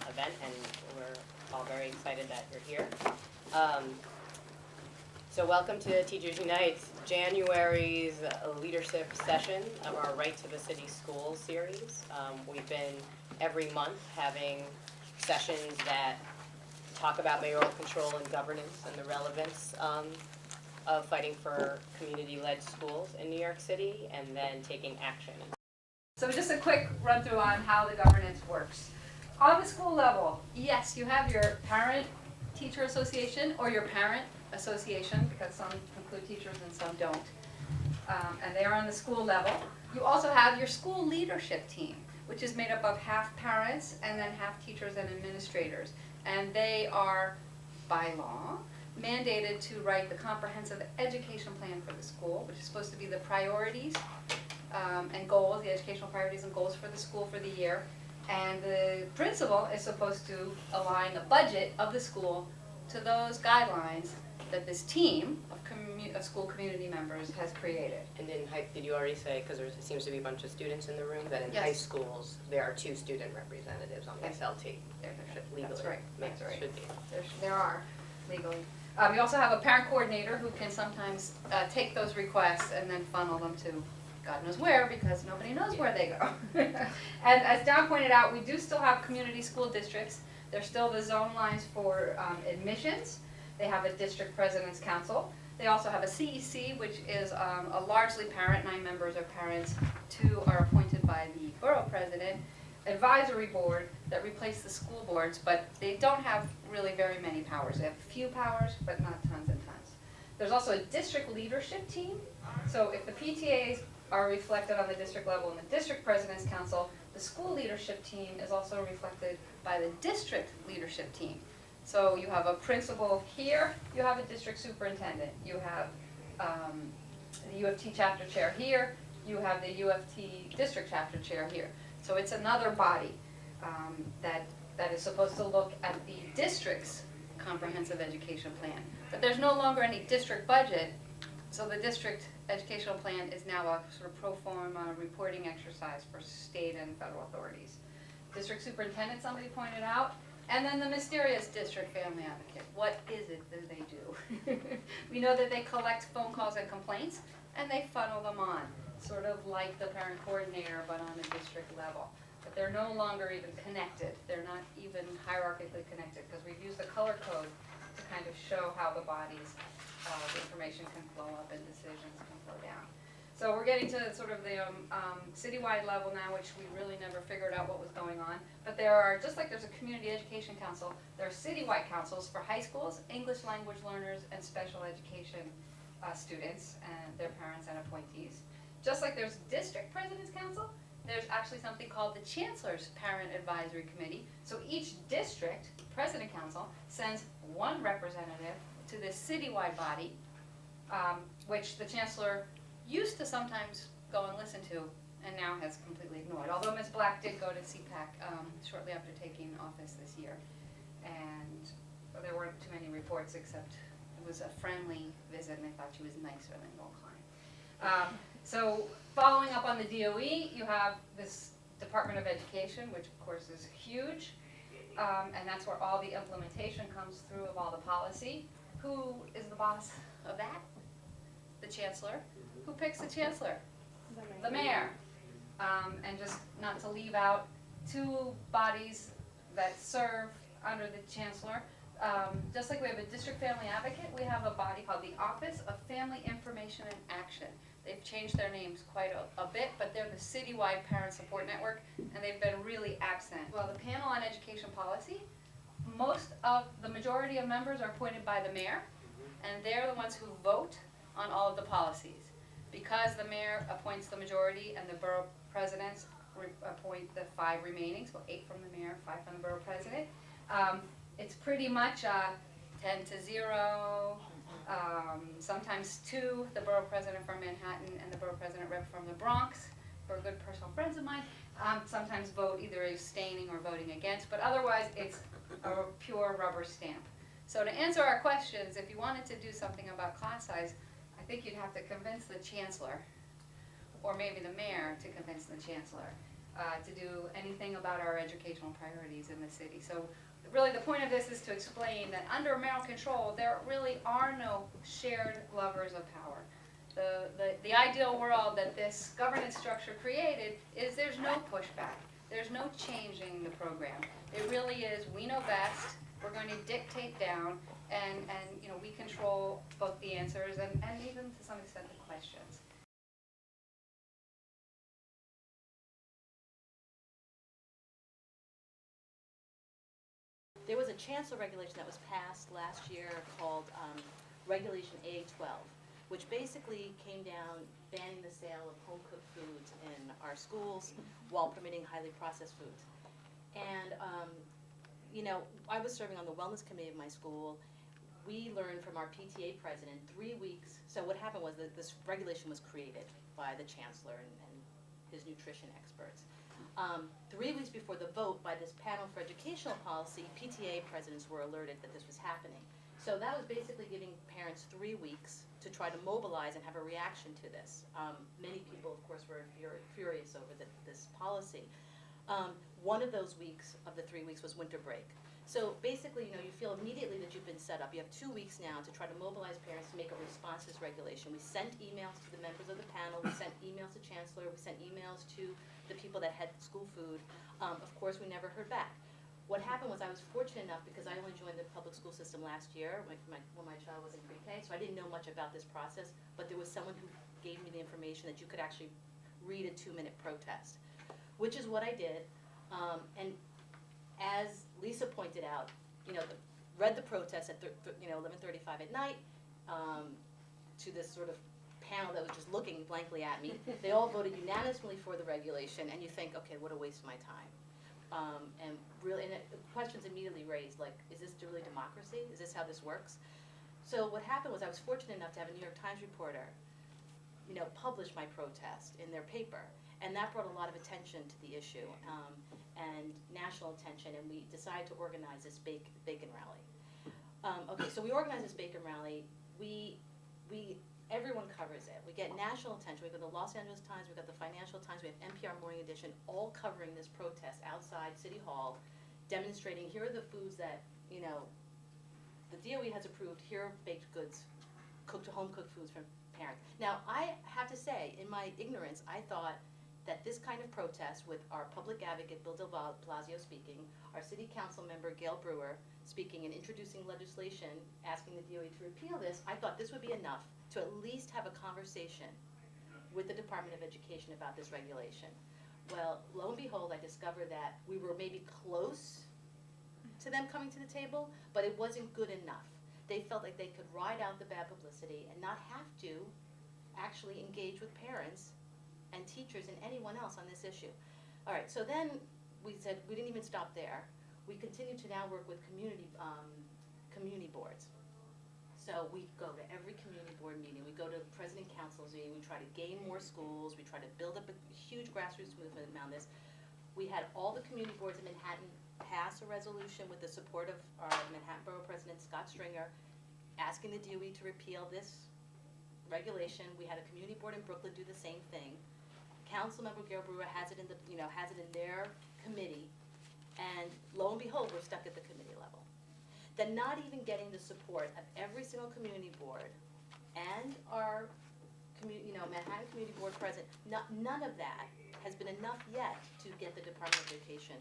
event, and we're all very excited that you're here. So welcome to Teachers Unite, January's leadership session of our Right to the City Schools series. We've been every month having sessions that talk about mayoral control and governance and the relevance of fighting for community-led schools in New York City, and then taking action. So just a quick run through on how the governance works. On the school level, yes, you have your parent-teacher association or your parent association, because some include teachers and some don't. And they are on the school level. You also have your school leadership team, which is made up of half parents and then half teachers and administrators. And they are, by law, mandated to write the comprehensive education plan for the school, which is supposed to be the priorities and goals, the educational priorities and goals for the school for the year. And the principal is supposed to align the budget of the school to those guidelines that this team of school community members has created. And in did you already say, because there seems to be a bunch of students in the room, that in Yes. high schools there are 2 student representatives on the Yes. SLT? There should, Legally. that's right. That's right. Should be. There are legally. We also have a parent coordinator who can sometimes take those requests and then funnel them to God knows where, because nobody knows where they go. And as Don pointed out, we do still have community school districts. They're still the zone lines for admissions. They have a district president's council. They also have a CEC, which is a largely parent, 9 members are parents, 2 are appointed by the borough president, advisory board that replace the school boards, but they don't have really very many powers. They have a few powers, but not tons and tons. There's also a district leadership team. So if the PTAs are reflected on the district level in the district president's council, the school leadership team is also reflected by the district leadership team. So you have a principal here, you have a district superintendent, you have the UFT chapter chair here, you have the UFT district chapter chair here. So it's another body that is supposed to look at the district's comprehensive education plan. But there's no longer any district budget, so the district educational plan is now a sort of pro forma reporting exercise for state and federal authorities. District superintendent, somebody pointed out, and then the mysterious district family advocate. What is it that they do? We know that they collect phone calls and complaints, and they funnel them on, sort of like the parent coordinator, but on a district level. But they're no longer even connected. They're not even hierarchically connected, because we've used the color code to kind of show how the bodies, the information can flow up and decisions can flow down. So we're getting to sort of the citywide level now, which we really never figured out what was going on. But there are, just like there's a community education council, there are citywide councils for high schools, English language learners, and special education students and their parents and appointees. Just like there's district president's council, there's actually something called the Chancellor's Parent Advisory Committee. So each district president council sends one representative to this citywide body, which the Chancellor used to sometimes go and listen to, and now has completely ignored. Although Ms. Black did go to CPAC shortly after taking office this year, and there weren't too many reports, except it was a friendly visit, and they thought she was nicer than Gold Klein. So following up on the DOE, you have this Department of Education, which of course is huge, and that's where all the implementation comes through of all the policy. Who is the boss of that? The Chancellor. Who picks the Chancellor? The Mayor. And just not to leave out 2 bodies that serve under the Chancellor. Just like we have a district family advocate, we have a body called the Office of Family Information and Action. They've changed their names quite a bit, but they're the citywide parent support network, and they've been really absent. Well, the panel on education policy, the majority of members are appointed by the mayor, and they're the ones who vote on all of the policies. Because the mayor appoints the majority and the borough presidents appoint the 5 remaining, so 8 from the mayor, 5 from the borough president, it's pretty much 10-0, sometimes 2, the borough president from Manhattan and the borough president rep from the Bronx, who are good personal friends of mine, sometimes vote either abstaining or voting against, but otherwise it's a pure rubber stamp. So to answer our questions, if you wanted to do something about class size, I think you'd have to convince the Chancellor, or maybe the Mayor to convince the Chancellor. to do anything about our educational priorities in the city. So really the point of this is to explain that under Merrill control, there really are no shared levers of power. The ideal world that this governance structure created is there's no pushback. There's no changing the program. It really is, we know best, we're going to dictate down, and we control both the answers and even to some extent the questions. There was a chancellor regulation that was passed last year called Regulation A12, which basically came down banning the sale of home-cooked foods in our schools while permitting highly processed foods. And, I was serving on the wellness committee of my school. We learned from our PTA president 3 weeks, so what happened was that this regulation was created by the chancellor and his nutrition experts. 3 weeks before the vote by this panel for educational policy, PTA presidents were alerted that this was happening. So that was basically giving parents 3 weeks to try to mobilize and have a reaction to this. Many people, of course, were furious over this policy. One of those weeks, of the 3 weeks, was winter break. So basically, you feel immediately that you've been set up. You have 2 weeks now to try to mobilize parents to make a response to this regulation. We sent emails to the members of the panel, we sent emails to Chancellor, we sent emails to the people that had school food. Of course, we never heard back. What happened was I was fortunate enough, because I only joined the public school system last year when my child was in pre-K, so I didn't know much about this process, but there was someone who gave me the information that you could actually read a 2-minute protest, which is what I did. And as Lisa pointed out, read the protest at 11:35 at night to this sort of panel that was just looking blankly at me. They all voted unanimously for the regulation, and you think, okay, what a waste of my time. And questions immediately raised, like, is this really democracy? Is this how this works? So what happened was I was fortunate enough to have a New York Times reporter, publish my protest in their paper. And that brought a lot of attention to the issue and national attention, and we decided to organize this bacon rally. Okay, so we organized this bacon rally. Everyone covers it. We get national attention. We've got the Los Angeles Times, we've got the Financial Times, we have NPR Morning Edition, all covering this protest outside City Hall, demonstrating here are the foods that, the DOE has approved, here are baked goods, home-cooked foods from parents. Now, I have to say, in my ignorance, I thought that this kind of protest with our public advocate, Bill de Blasio speaking, our city council member, Gail Brewer, speaking and introducing legislation, asking the DOE to repeal this, I thought this would be enough to at least have a conversation with the Department of Education about this regulation. Well, lo and behold, I discovered that we were maybe close to them coming to the table, but it wasn't good enough. They felt like they could ride out the bad publicity and not have to actually engage with parents and teachers and anyone else on this issue. All right, so then we said we didn't even stop there. We continued to now work with community boards. So we go to every community board meeting, we go to the president council's meeting, we try to gain more schools, we try to build up a huge grassroots movement around this. We had all the community boards in Manhattan pass a resolution with the support of our Manhattan Borough President Scott Stringer, asking the DOE to repeal this regulation. We had a community board in Brooklyn do the same thing. Councilmember Gail Brewer has it in their committee, and lo and behold, we're stuck at the committee level. Then not even getting the support of every single community board and our Manhattan Community Board president, none of that has been enough yet to get the Department of Education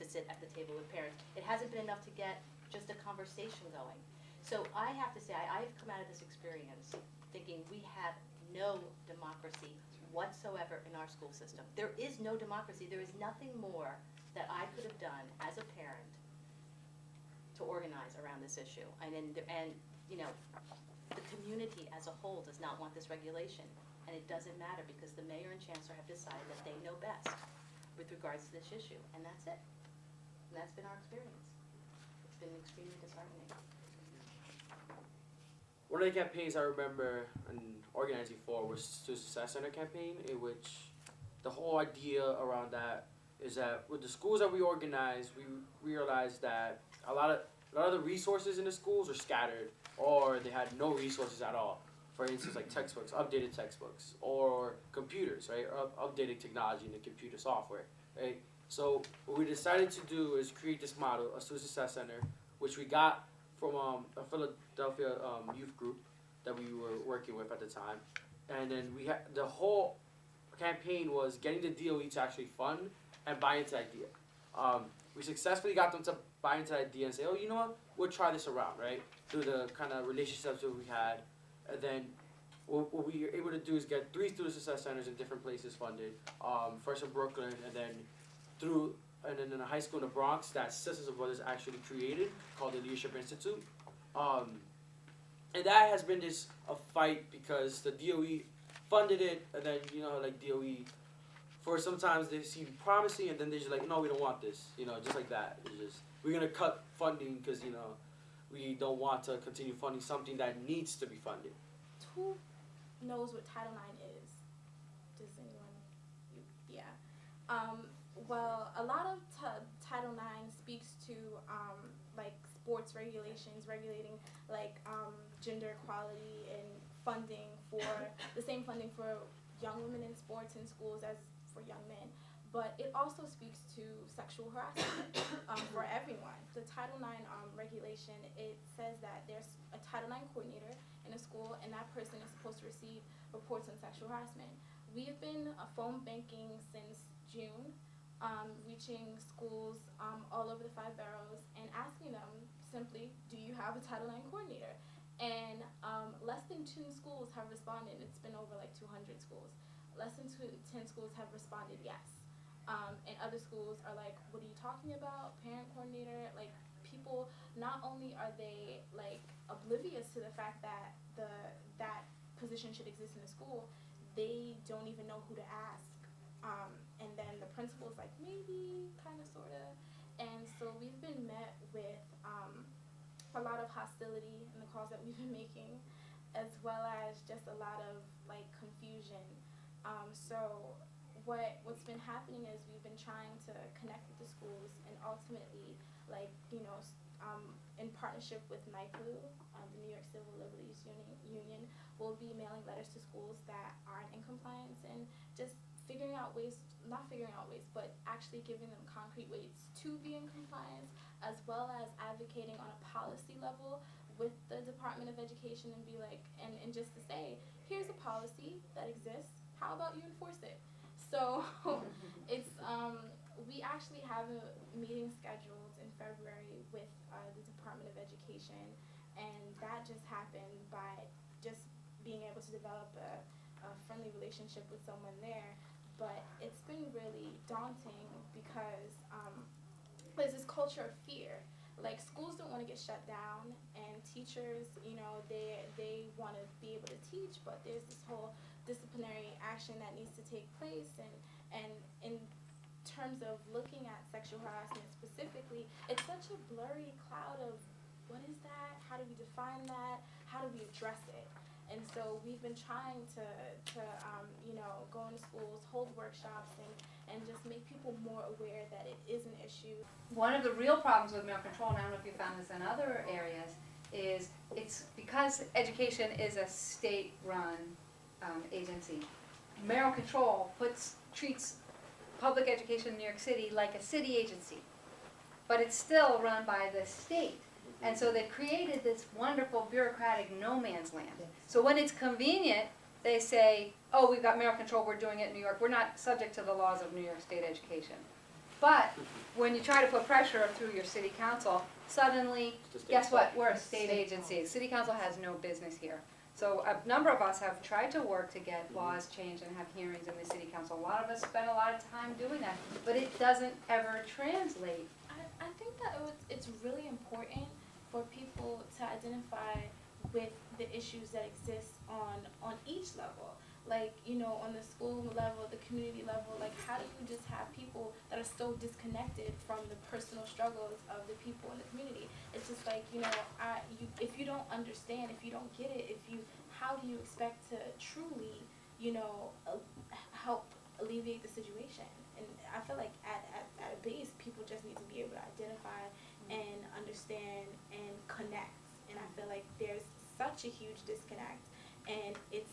to sit at the table with parents. It hasn't been enough to get just a conversation going. So I have to say, I've come out of this experience thinking we have no democracy whatsoever in our school system. There is no democracy. There is nothing more that I could have done as a parent to organize around this issue. And the community as a whole does not want this regulation. And it doesn't matter because the mayor and chancellor have decided that they know best with regards to this issue. And that's it. And that's been our experience. It's been extremely disheartening. One of the campaigns I remember organizing for was the Success Center campaign, in which the whole idea around that is that with the schools that we organized, we realized that a lot of the resources in the schools are scattered, or they had no resources at all. For instance, like textbooks, updated textbooks, or computers, right, or updated technology in the computer software. right? So what we decided to do is create this model, a student success center, which we got from a Philadelphia youth group that we were working with at the time, and then we had the whole campaign was getting the DOE to actually fund and buy into the idea. We successfully got them to buy into the idea and say, oh, you know what, we'll try this around, right? Through the kind of relationships that we had, and then what we were able to do is get 3 student success centers in different places funded. First in Brooklyn, and then in a high school in the Bronx that Sisters of Brothers actually created, called the Leadership Institute. And that has been a fight because the DOE funded it, and then like DOE, for sometimes they seem promising, and then they're just like, no, we don't want this, just like that. It's just we're gonna cut funding because we don't want to continue funding something that needs to be funded. Who knows what Title IX is? Does anyone? Yeah. Well, a lot of Title IX speaks to like sports regulations, regulating like gender equality and funding for the same funding for young women in sports in schools as for young men. But it also speaks to sexual harassment for everyone. The Title IX regulation, it says that there's a Title IX coordinator in a school, and that person is supposed to receive reports on sexual harassment. We have been phone banking since June, reaching schools all over the 5 boroughs and asking them simply, do you have a Title IX coordinator? And less than 10 schools have responded. It's been over like 200 schools. Less than 10 schools have responded yes. And other schools are like, what are you talking about? Parent coordinator? Like, people, not only are they like oblivious to the fact that that position should exist in the school, they don't even know who to ask. And then the principal's like, maybe, kind of, sort of. And so we've been met with a lot of hostility in the calls that we've been making, as well as just a lot of like confusion. So what's been happening is we've been trying to connect with the schools, and ultimately, like, in partnership with NYPLU, the New York Civil Liberties Union, we'll be mailing letters to schools that aren't in compliance, and just but actually giving them concrete ways to be in compliance, as well as advocating on a policy level with the Department of Education, and be like, and just to say, here's a policy that exists, how about you enforce it? So it's we actually have a meeting scheduled in February with the Department of Education, and that just happened by just being able to develop a friendly relationship with someone there. But it's been really daunting because there's this culture of fear. Like, schools don't want to get shut down, and teachers, they want to be able to teach, but there's this whole disciplinary action that needs to take place, and in terms of looking at sexual harassment specifically, it's such a blurry cloud of what is that, how do we define that, how do we address it? And so we've been trying to go into schools, hold workshops, and just make people more aware that it is an issue. One of the real problems with male control, and I don't know if you found this in other areas, is it's because education is a state-run agency. Male control treats public education in New York City like a city agency, but it's still run by the state. And so they've created this wonderful bureaucratic no man's land. So when it's convenient, they say, oh, we've got male control, we're doing it in New York. We're not subject to the laws of New York State education. But when you try to put pressure through your city council, suddenly, guess what? We're a state agency. City council has no business here. So a number of us have tried to work to get laws changed and have hearings in the city council. A lot of us spend a lot of time doing that, but it doesn't ever translate. I think that it's really important for people to identify with the issues that exist on each level. Like, on the school level, the community level, like, how do you just have people that are so disconnected from the personal struggles of the people in the community? It's just like, if you don't understand, if you don't get it, how do you expect to truly, help alleviate the situation? And I feel like at a base, people just need to be able to identify and understand and connect. And I feel like there's such a huge disconnect, and it's